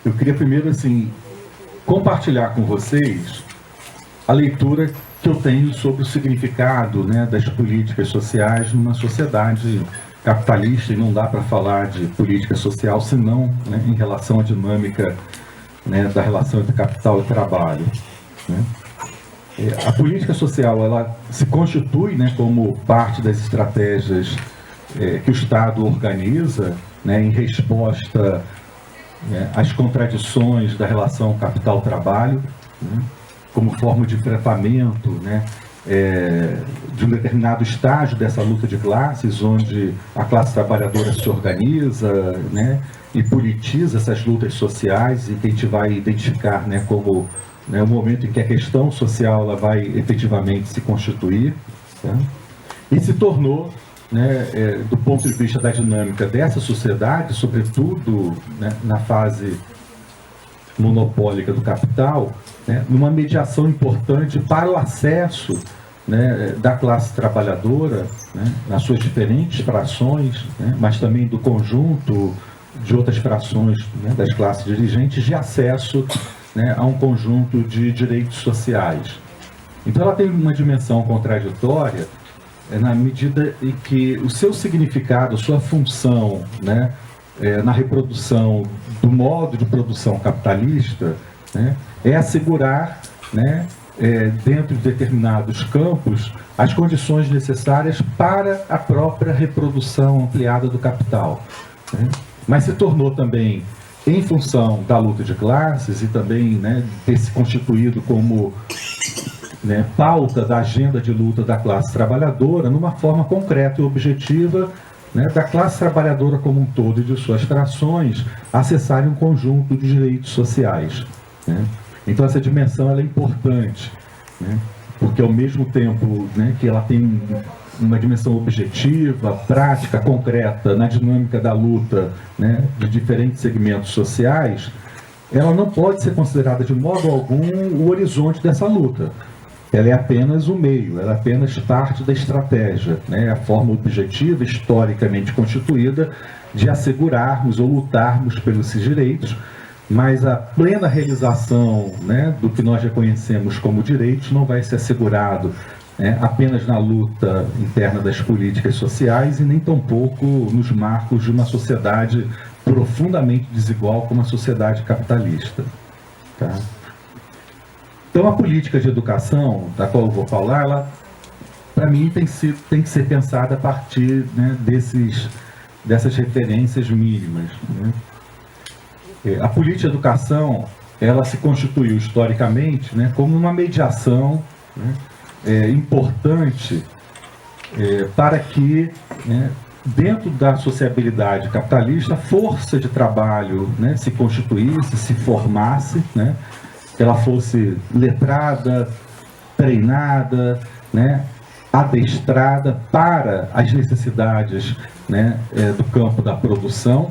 Eu queria primeiro, assim, compartilhar com vocês a leitura que eu tenho sobre o significado, né, das políticas sociais numa sociedade capitalista, e não dá para falar de política social senão, né, em relação à dinâmica, né, da relação entre capital e trabalho, né? A política social, ela se constitui, né, como parte das estratégias que o Estado organiza, né, em resposta, né, às contradições da relação capital-trabalho, né, como forma de enfrentamento, né, de um determinado estágio dessa luta de classes, onde a classe trabalhadora se organiza, né, e politiza essas lutas sociais, e que a gente vai identificar, né, como, né, o momento em que a questão social ela vai efetivamente se constituir, tá? E se tornou, né, do ponto de vista da dinâmica dessa sociedade, sobretudo, né, na fase monopólica do capital, né, numa mediação importante para o acesso, né, da classe trabalhadora, né, nas suas diferentes frações, né, mas também do conjunto de outras frações, né, das classes dirigentes, de acesso, né, a um conjunto de direitos sociais. Então ela tem uma dimensão contraditória, na medida em que o seu significado, sua função, né, na reprodução do modo de produção capitalista, né, é assegurar, né, dentro de determinados campos, as condições necessárias para a própria reprodução ampliada do capital, né? Mas se tornou também, em função da luta de classes e também, né, ter se constituído como, né, pauta da agenda de luta da classe trabalhadora, numa forma concreta e objetiva, né, da classe trabalhadora como um todo e de suas frações acessarem um conjunto de direitos sociais, né? Então essa dimensão ela é importante, né, porque ao mesmo tempo, né, que ela tem uma dimensão objetiva, prática, concreta na dinâmica da luta, né, de diferentes segmentos sociais, ela não pode ser considerada de modo algum o horizonte dessa luta. Ela é apenas o meio, ela é apenas parte da estratégia, né, a forma objetiva, historicamente constituída, de assegurarmos ou lutarmos pelos direitos, mas a plena realização, né, do que nós reconhecemos como direitos não vai ser assegurado, né, apenas na luta interna das políticas sociais e nem tampouco nos marcos de uma sociedade profundamente desigual como a sociedade capitalista, tá? Então a política de educação, da qual eu vou falar, ela, para mim, tem que ser pensada a partir, né, dessas referências mínimas, né? A política de educação, ela se constituiu historicamente, né, como uma mediação, né, importante para que, né, dentro da sociabilidade capitalista, a força de trabalho, né, se constituísse, se formasse, né, que ela fosse letrada, treinada, né, adestrada para as necessidades, né, do campo da produção,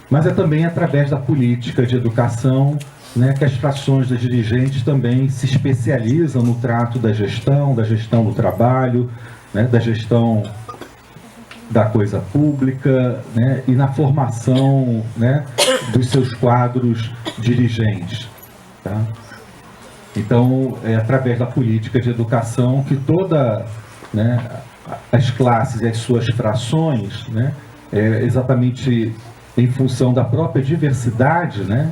mas é também através da política de educação, né, que as frações das dirigentes também se especializam no trato da gestão do trabalho, né, da gestão da coisa pública, né, e na formação, né, dos seus quadros dirigentes, tá? Então, é através da política de educação que né, as classes e as suas frações, né, exatamente em função da própria diversidade, né,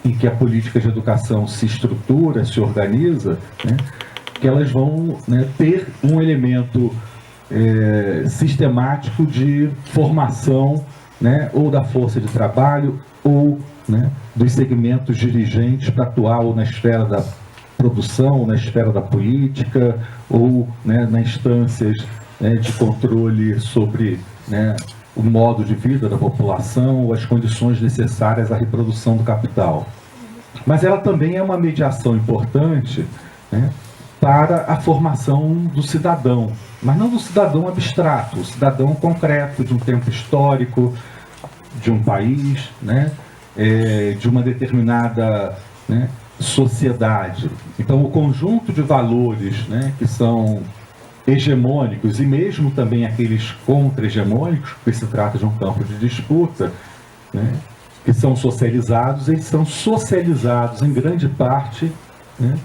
em que a política de educação se estrutura, se organiza, né, que elas vão, né, ter um elemento sistemático de formação, né, ou da força de trabalho, ou, né, dos segmentos dirigentes para atuar ou na esfera da produção, ou na esfera da política, ou, né, nas instâncias, né, de controle sobre, né, o modo de vida da população ou as condições necessárias à reprodução do capital. Mas ela também é uma mediação importante, né, para a formação do cidadão, mas não do cidadão abstrato, o cidadão concreto de um tempo histórico, de um país, né, de uma determinada, né, sociedade. Então, o conjunto de valores, né, que são hegemônicos e mesmo também aqueles contra-hegemônicos, porque se trata de um campo de disputa, né, que são socializados, eles são socializados em grande parte, né,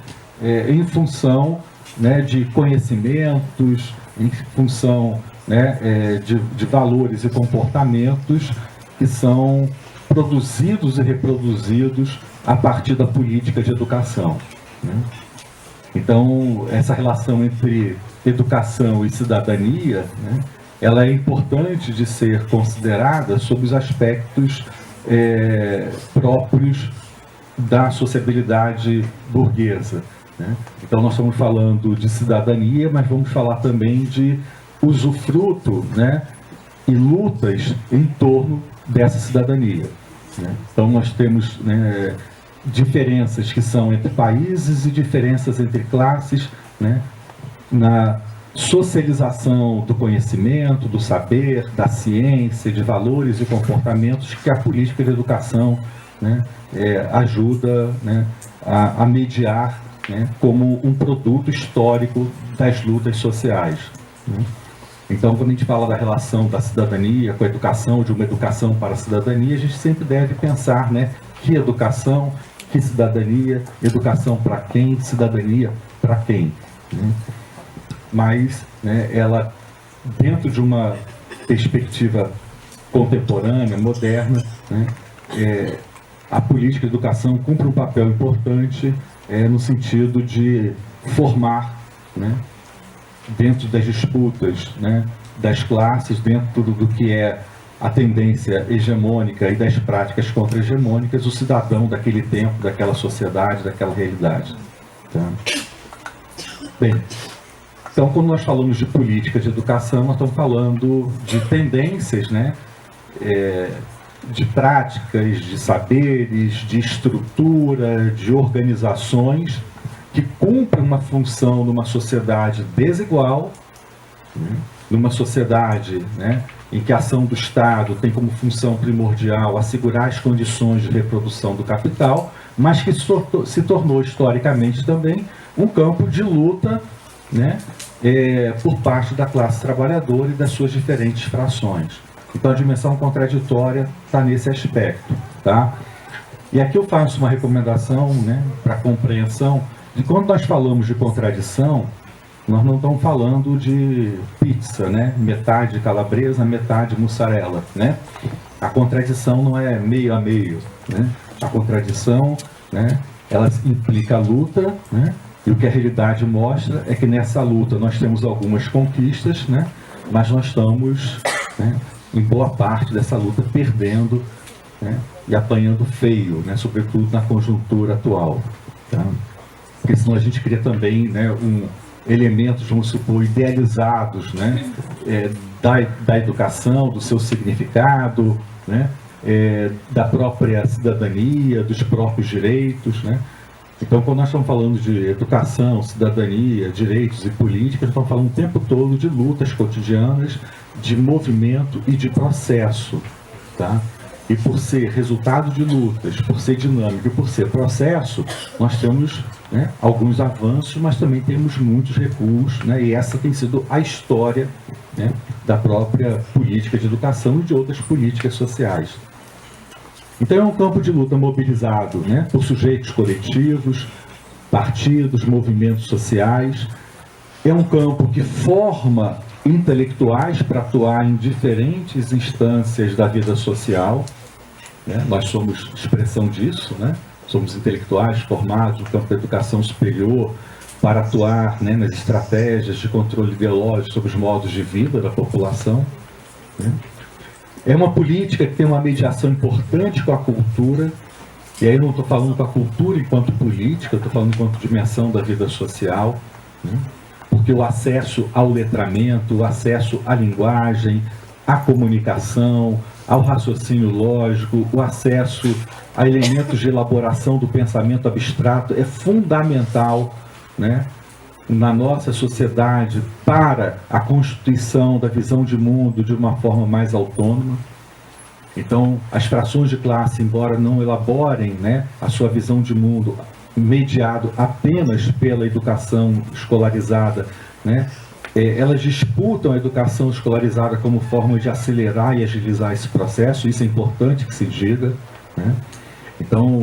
em função, né, de conhecimentos, em função, né, de valores e comportamentos que são produzidos e reproduzidos a partir da política de educação, né? Então, essa relação entre educação e cidadania, né, ela é importante de ser considerada sob os aspectos próprios da sociabilidade burguesa, né? Então, nós estamos falando de cidadania, mas vamos falar também de usufruto, né, e lutas em torno dessa cidadania, né? Então, nós temos, né, diferenças que são entre países e diferenças entre classes, né, na socialização do conhecimento, do saber, da ciência, de valores e comportamentos que a política de educação, né, ajuda, né, a mediar, né, como um produto histórico das lutas sociais, né? Então, quando a gente fala da relação da cidadania com a educação, de uma educação para a cidadania, a gente sempre deve pensar, né, que educação, que cidadania, educação para quem, cidadania para quem, né? Mas, né, ela, dentro de uma perspectiva contemporânea, moderna, né, a política de educação cumpre um papel importante no sentido de formar, né, dentro das disputas, né, das classes, dentro do que é a tendência hegemônica e das práticas contra-hegemônicas, o cidadão daquele tempo, daquela sociedade, daquela realidade. Tá? Bem, então, quando nós falamos de política de educação, nós estamos falando de tendências, né, de práticas, de saberes, de estrutura, de organizações que cumprem uma função numa sociedade desigual, né, numa sociedade, né, em que a ação do Estado tem como função primordial assegurar as condições de reprodução do capital, mas que se tornou historicamente também um campo de luta, né, por parte da classe trabalhadora e das suas diferentes frações. Então a dimensão contraditória está nesse aspecto, tá? E aqui eu faço uma recomendação, né, para compreensão de quando nós falamos de contradição, nós não estamos falando de pizza, né? Metade calabresa, metade mussarela, né? A contradição não é meio a meio, né? A contradição, né, ela implica a luta, né? E o que a realidade mostra é que nessa luta nós temos algumas conquistas, né? Mas nós estamos, né, em boa parte dessa luta perdendo, né, e apanhando feio, né, sobretudo na conjuntura atual, tá? Porque senão a gente cria também, né, elementos, vamos supor, idealizados, né, da educação, do seu significado, né, da própria cidadania, dos próprios direitos, né? Então, quando nós estamos falando de educação, cidadania, direitos e política, nós estamos falando o tempo todo de lutas cotidianas, de movimento e de processo, tá? E por ser resultado de lutas, por ser dinâmico e por ser processo, nós temos, né, alguns avanços, mas também temos muitos recuos, né? E essa tem sido a história, né, da própria política de educação e de outras políticas sociais. Então é um campo de luta mobilizado, né, por sujeitos coletivos, partidos, movimentos sociais. É um campo que forma intelectuais para atuar em diferentes instâncias da vida social, né? Nós somos expressão disso, né? Somos intelectuais formados no campo da educação superior para atuar, né, nas estratégias de controle ideológico sobre os modos de vida da população, né? É uma política que tem uma mediação importante com a cultura, e aí eu não estou falando com a cultura enquanto política, eu estou falando enquanto dimensão da vida social, né? Porque o acesso ao letramento, o acesso à linguagem, à comunicação, ao raciocínio lógico, o acesso a elementos de elaboração do pensamento abstrato é fundamental, né, na nossa sociedade para a constituição da visão de mundo de uma forma mais autônoma. Então, as frações de classe, embora não elaborem, né, a sua visão de mundo mediado apenas pela educação escolarizada, né, elas disputam a educação escolarizada como forma de acelerar e agilizar esse processo. Isso é importante que se diga, né? Então,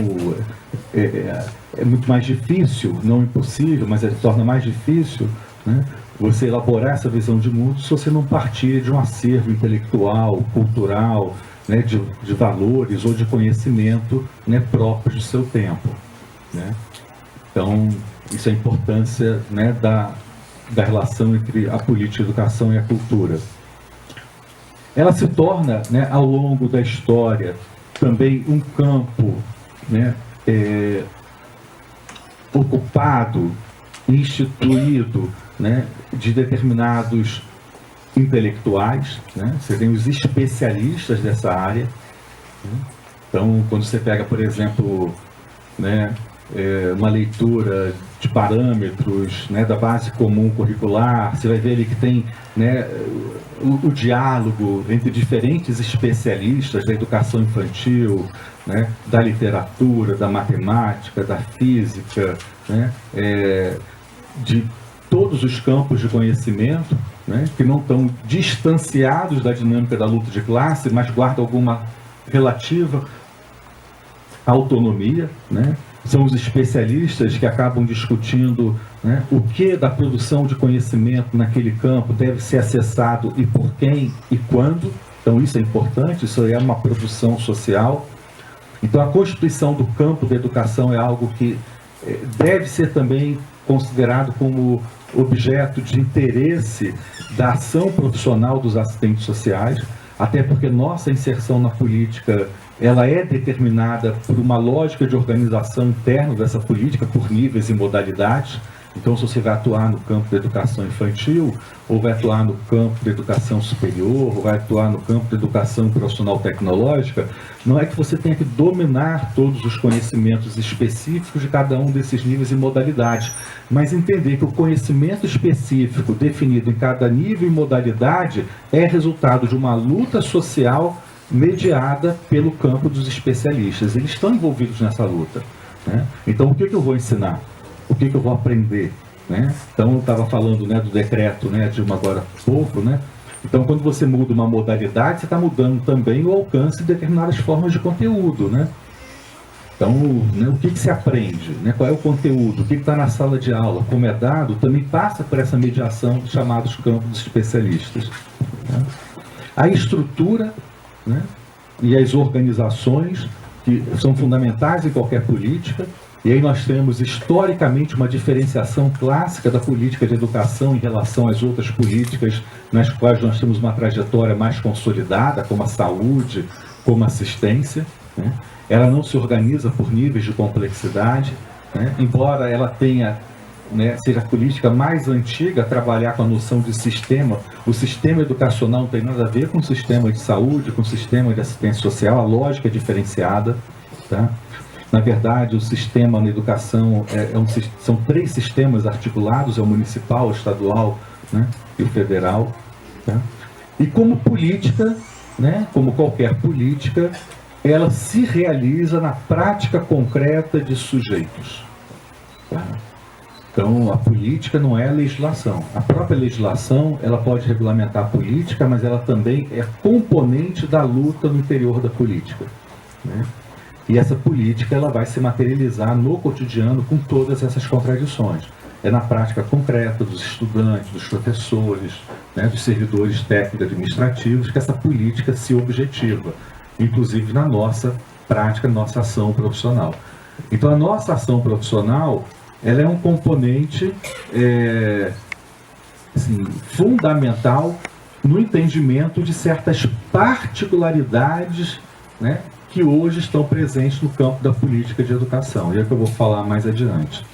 é muito mais difícil, não impossível, mas se torna mais difícil, né, você elaborar essa visão de mundo se você não partir de um acervo intelectual, cultural, né, de valores ou de conhecimento, né, próprios do seu tempo, né? Então, isso é a importância, né, da relação entre a política, a educação e a cultura. Ela se torna, né, ao longo da história, também um campo, né, ocupado, instituído, né, de determinados intelectuais, né? Você tem os especialistas dessa área, né? Então, quando você pega, por exemplo, né, uma leitura de parâmetros, né, da base comum curricular, você vai ver ali que tem, né, o diálogo entre diferentes especialistas da educação infantil, né, da literatura, da matemática, da física, né, de todos os campos de conhecimento, né, que não estão distanciados da dinâmica da luta de classe, mas guardam alguma relativa autonomia, né? São os especialistas que acabam discutindo, né, o que da produção de conhecimento naquele campo deve ser acessado e por quem e quando. Então isso é importante, isso é uma produção social. Então a constituição do campo da educação é algo que deve ser também considerado como objeto de interesse da ação profissional dos assistentes sociais, até porque nossa inserção na política ela é determinada por uma lógica de organização interna dessa política, por níveis e modalidades. Então, se você vai atuar no campo da educação infantil, ou vai atuar no campo da educação superior, ou vai atuar no campo da educação profissional tecnológica, não é que você tenha que dominar todos os conhecimentos específicos de cada um desses níveis e modalidades, mas entender que o conhecimento específico definido em cada nível e modalidade é resultado de uma luta social mediada pelo campo dos especialistas. Eles estão envolvidos nessa luta, né? Então, o que eu vou ensinar? O que eu vou aprender, né? Então, eu estava falando, né, do decreto, né, de agora há pouco, né? Então, quando você muda uma modalidade, você está mudando também o alcance de determinadas formas de conteúdo, né? Então, né, o que se aprende, né? Qual é o conteúdo, o que está na sala de aula, como é dado, também passa por essa mediação dos chamados campos dos especialistas, né? A estrutura, né, e as organizações que são fundamentais em qualquer política. E aí nós temos historicamente uma diferenciação clássica da política de educação em relação às outras políticas nas quais nós temos uma trajetória mais consolidada, como a saúde, como a assistência, né? Ela não se organiza por níveis de complexidade, né? Embora ela tenha, né, seja a política mais antiga a trabalhar com a noção de sistema. O sistema educacional não tem nada a ver com o sistema de saúde, com o sistema de assistência social, a lógica é diferenciada, tá? Na verdade, o sistema na educação são 3 sistemas articulados, é o municipal, o estadual, né, e o federal, tá? E como política, né, como qualquer política, ela se realiza na prática concreta de sujeitos, tá? Então, a política não é a legislação. A própria legislação, ela pode regulamentar a política, mas ela também é componente da luta no interior da política, né? E essa política ela vai se materializar no cotidiano com todas essas contradições. É na prática concreta dos estudantes, dos professores, né, dos servidores técnicos administrativos que essa política se objetiva, inclusive na nossa prática, nossa ação profissional. Então a nossa ação profissional ela é um componente assim, fundamental no entendimento de certas particularidades, né, que hoje estão presentes no campo da política de educação, e é o que eu vou falar mais adiante,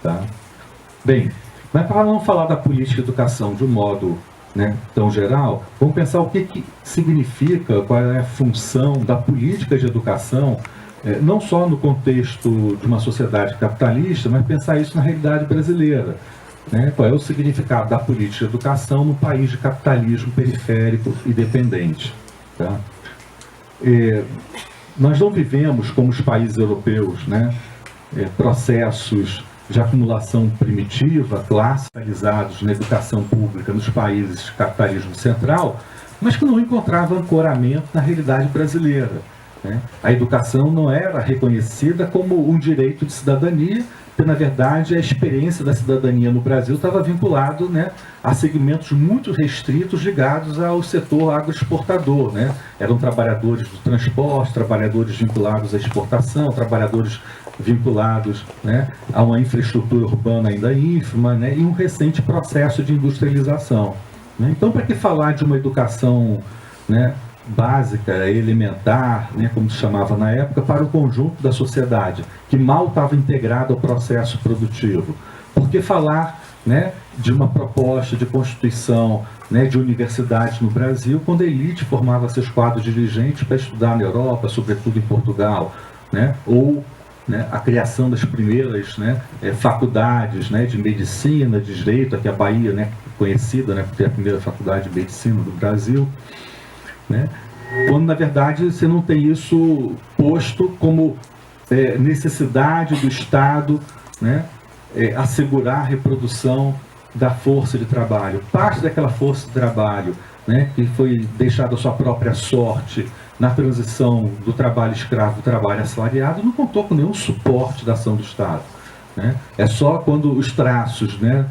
tá? Bem, mas para não falar da política de educação de um modo, né, tão geral, vamos pensar o que significa, qual é a função da política de educação, não só no contexto de uma sociedade capitalista, mas pensar isso na realidade brasileira, né? Qual é o significado da política de educação num país de capitalismo periférico e dependente, tá? Nós não vivemos, como os países europeus, né, processos de acumulação primitiva, classicalizados na educação pública nos países de capitalismo central, mas que não encontravam ancoramento na realidade brasileira. né? A educação não era reconhecida como um direito de cidadania, porque, na verdade, a experiência da cidadania no Brasil estava vinculado, né, a segmentos muito restritos ligados ao setor agroexportador, né? Eram trabalhadores do transporte, trabalhadores vinculados à exportação, trabalhadores vinculados, né, a uma infraestrutura urbana ainda ínfima, né, e um recente processo de industrialização, né? Então, para que falar de uma educação, né, básica, elementar, né, como se chamava na época, para o conjunto da sociedade, que mal estava integrado ao processo produtivo? Por que falar, né, de uma proposta de constituição, né, de universidades no Brasil, quando a elite formava seus quadros dirigentes para estudar na Europa, sobretudo em Portugal, né, ou, né, a criação das primeiras, né, faculdades, né, de medicina, de direito, aqui a Bahia, né, conhecida, né, por ter a primeira faculdade de medicina do Brasil, né? Quando, na verdade, você não tem isso posto como necessidade do Estado, né, assegurar a reprodução da força de trabalho. Parte daquela força de trabalho, né, que foi deixada à sua própria sorte na transição do trabalho escravo para o trabalho assalariado, não contou com nenhum suporte da ação do Estado, né? É só quando os traços, né,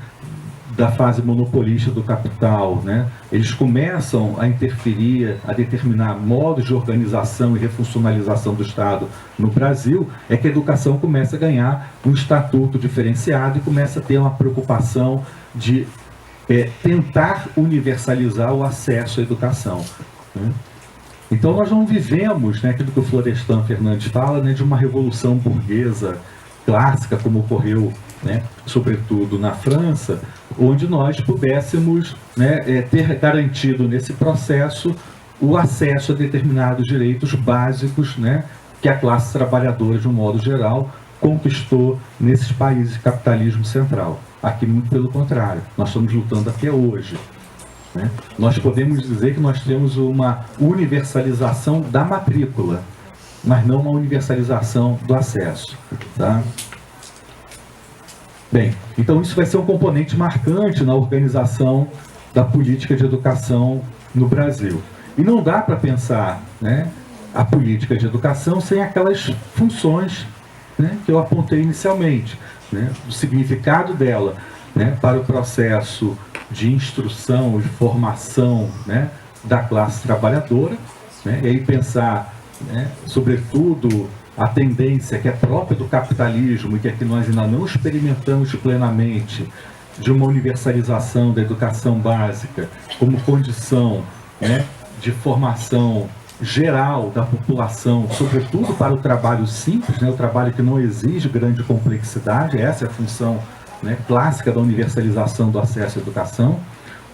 da fase monopolista do capital, né, eles começam a interferir, a determinar modos de organização e refuncionalização do Estado no Brasil, é que a educação começa a ganhar um estatuto diferenciado e começa a ter uma preocupação de tentar universalizar o acesso à educação, né? Então nós não vivemos, né, aquilo que o Florestan Fernandes fala, né, de uma revolução burguesa clássica, como ocorreu, né, sobretudo na França, onde nós pudéssemos, né, ter garantido nesse processo o acesso a determinados direitos básicos, né, que a classe trabalhadora, de um modo geral, conquistou nesses países de capitalismo central. Aqui, muito pelo contrário, nós estamos lutando até hoje, né? Nós podemos dizer que nós temos uma universalização da matrícula, mas não uma universalização do acesso, tá? Bem, então isso vai ser um componente marcante na organização da política de educação no Brasil. E não dá para pensar, né, a política de educação sem aquelas funções, né, que eu apontei inicialmente, né, o significado dela, né, para o processo de instrução e formação, né, da classe trabalhadora, né, e aí pensar, né, sobretudo a tendência que é própria do capitalismo e que aqui nós ainda não experimentamos plenamente, de uma universalização da educação básica como condição, né, de formação geral da população, sobretudo para o trabalho simples, né, o trabalho que não exige grande complexidade. Essa é a função, né, clássica da universalização do acesso à educação,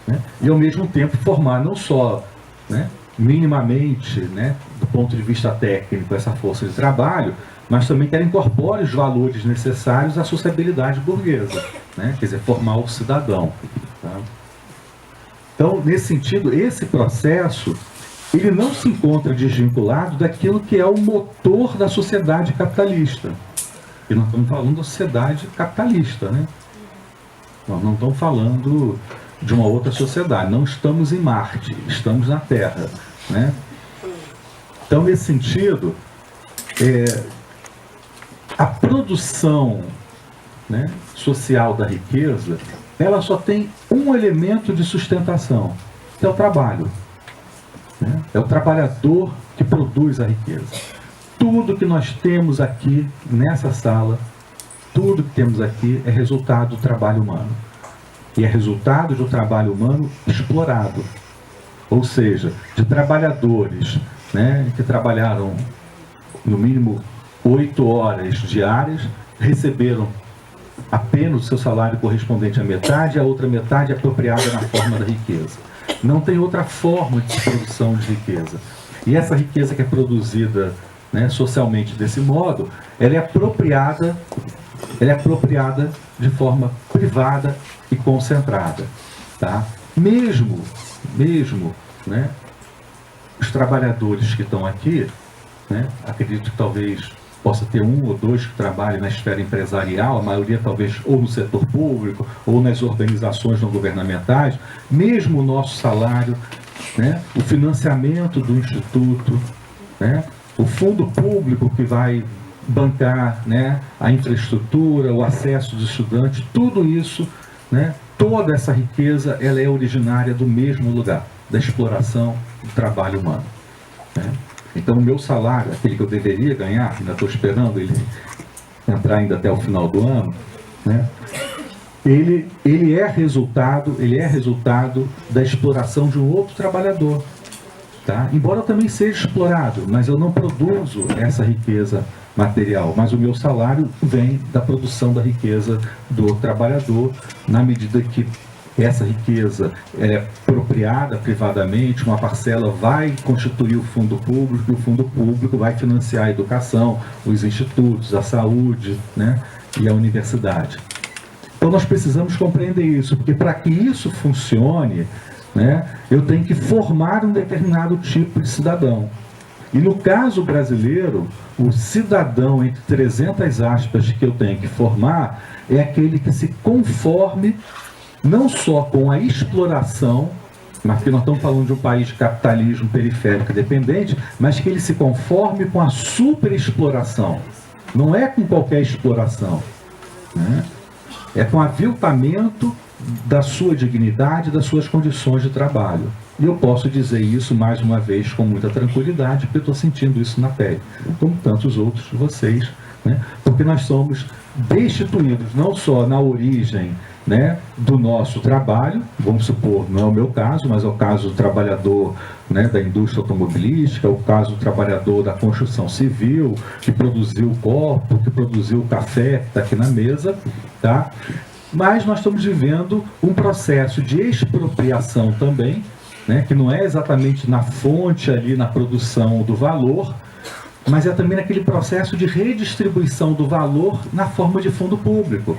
né, e ao mesmo tempo formar não só, né, minimamente, né, do ponto de vista técnico, essa força de trabalho, mas também que ela incorpore os valores necessários à sociabilidade burguesa, né, quer dizer, formar o cidadão, tá? Então, nesse sentido, esse processo, ele não se encontra desvinculado daquilo que é o motor da sociedade capitalista. E nós estamos falando da sociedade capitalista, né? Nós não estamos falando de uma outra sociedade, não estamos em Marte, estamos na Terra, né? Então, nesse sentido, a produção, né, social da riqueza, ela só tem um elemento de sustentação, que é o trabalho, né? É o trabalhador que produz a riqueza. Tudo que nós temos aqui nessa sala, tudo que temos aqui é resultado do trabalho humano. E é resultado do trabalho humano explorado. Ou seja, de trabalhadores, né, que trabalharam no mínimo 8 horas diárias, receberam apenas o seu salário correspondente à metade, a outra metade apropriada na forma da riqueza. Não tem outra forma de produção de riqueza. E essa riqueza que é produzida, né, socialmente desse modo, ela é apropriada de forma privada e concentrada, tá? Mesmo, né, os trabalhadores que estão aqui, né, acredito que talvez possa ter um ou dois que trabalhem na esfera empresarial, a maioria talvez ou no setor público ou nas organizações não governamentais, mesmo o nosso salário, né, o financiamento do instituto, né, o fundo público que vai bancar, né, a infraestrutura, o acesso dos estudantes, tudo isso, né, toda essa riqueza, ela é originária do mesmo lugar, da exploração do trabalho humano, né? Então o meu salário, aquele que eu deveria ganhar, ainda estou esperando ele entrar ainda até o final do ano, né, ele é resultado da exploração de um outro trabalhador, tá? Embora eu também seja explorado, mas eu não produzo essa riqueza material, mas o meu salário vem da produção da riqueza do trabalhador, na medida que essa riqueza é apropriada privadamente, uma parcela vai constituir o fundo público, e o fundo público vai financiar a educação, os institutos, a saúde, né, e a universidade. Então nós precisamos compreender isso, porque para que isso funcione, né, eu tenho que formar um determinado tipo de cidadão. E no caso brasileiro, o cidadão, entre 300 aspas, que eu tenho que formar, é aquele que se conforme não só com a exploração, mas porque nós estamos falando de um país de capitalismo periférico dependente, mas que ele se conforme com a superexploração. Não é com qualquer exploração, né? É com aviltamento da sua dignidade, das suas condições de trabalho. E eu posso dizer isso, mais uma vez, com muita tranquilidade, porque eu estou sentindo isso na pele, como tantos outros de vocês, né? Porque nós somos destituídos, não só na origem, né, do nosso trabalho, vamos supor, não é o meu caso, mas é o caso do trabalhador, né, da indústria automobilística, é o caso do trabalhador da construção civil, que produziu o copo, que produziu o café que está aqui na mesa, tá? Mas nós estamos vivendo um processo de expropriação também, né, que não é exatamente na fonte ali, na produção do valor, mas é também naquele processo de redistribuição do valor na forma de fundo público,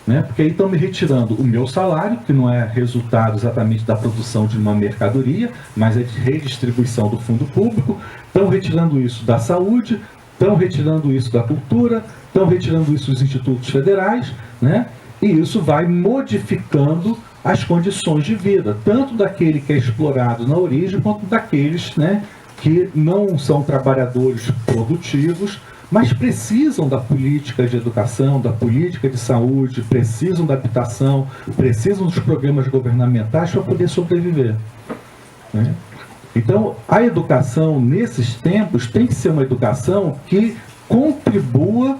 né? Porque aí estão me retirando o meu salário, que não é resultado exatamente da produção de uma mercadoria, mas é de redistribuição do fundo público, estão retirando isso da saúde, estão retirando isso da cultura, estão retirando isso dos institutos federais, né? E isso vai modificando as condições de vida, tanto daquele que é explorado na origem, quanto daqueles, né, que não são trabalhadores produtivos, mas precisam da política de educação, da política de saúde, precisam da habitação, precisam dos programas governamentais para poder sobreviver, né? Então, a educação nesses tempos tem que ser uma educação que contribua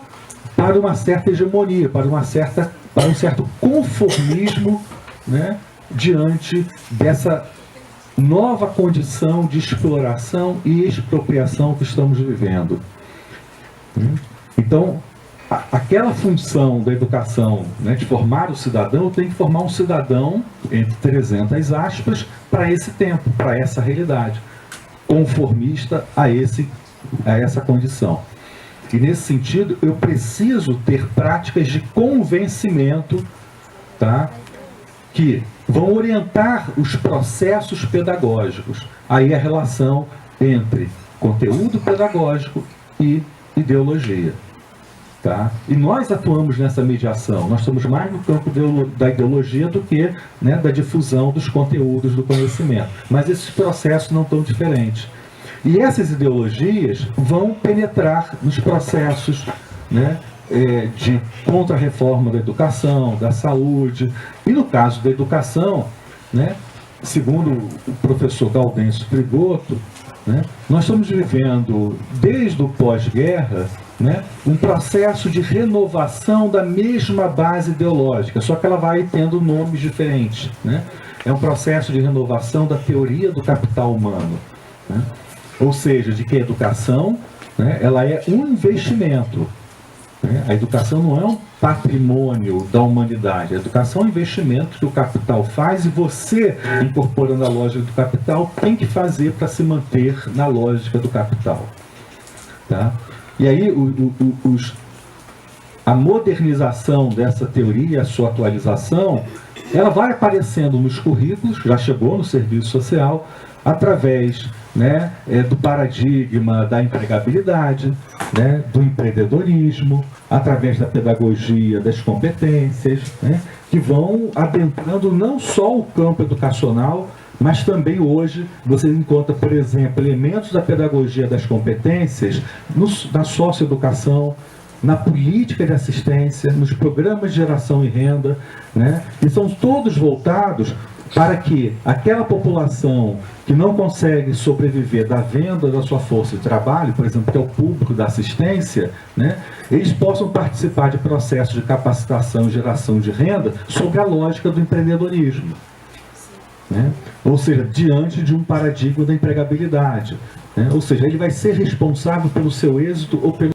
para uma certa hegemonia, para um certo conformismo, né, diante dessa nova condição de exploração e expropriação que estamos vivendo. Então, aquela função da educação, né, de formar o cidadão, tem que formar um cidadão, entre 300 aspas, para esse tempo, para essa realidade, conformista a essa condição. E nesse sentido, eu preciso ter práticas de convencimento, tá, que vão orientar os processos pedagógicos. Aí a relação entre conteúdo pedagógico e ideologia, tá? E nós atuamos nessa mediação, nós estamos mais no campo da ideologia do que, né, da difusão dos conteúdos do conhecimento, mas esses processos não estão diferentes. E essas ideologias vão penetrar nos processos, né, de contra-reforma da educação, da saúde, e no caso da educação, né, segundo o professor Gaudêncio Frigoto, né, nós estamos vivendo, desde o pós-guerra, né, um processo de renovação da mesma base ideológica, só que ela vai tendo nomes diferentes, né? É um processo de renovação da teoria do capital humano, né? Ou seja, de que a educação, né, ela é um investimento, né? A educação não é um patrimônio da humanidade, a educação é um investimento que o capital faz e você, incorporando a lógica do capital, tem que fazer para se manter na lógica do capital, tá? E aí a modernização dessa teoria, a sua atualização, ela vai aparecendo nos currículos, já chegou no serviço social, através, né, do paradigma da empregabilidade, né, do empreendedorismo, através da pedagogia das competências, né, que vão adentrando não só o campo educacional, Mas também hoje você encontra, por exemplo, elementos da pedagogia das competências na socioeducação, na política de assistência, nos programas de geração e renda, né? E são todos voltados para que aquela população que não consegue sobreviver da venda da sua força de trabalho, por exemplo, que é o público da assistência, né, eles possam participar de processos de capacitação e geração de renda sobre a lógica do empreendedorismo. Né? Ou seja, diante de um paradigma da empregabilidade. Né? Ou seja, ele vai ser responsável pelo seu êxito ou pelo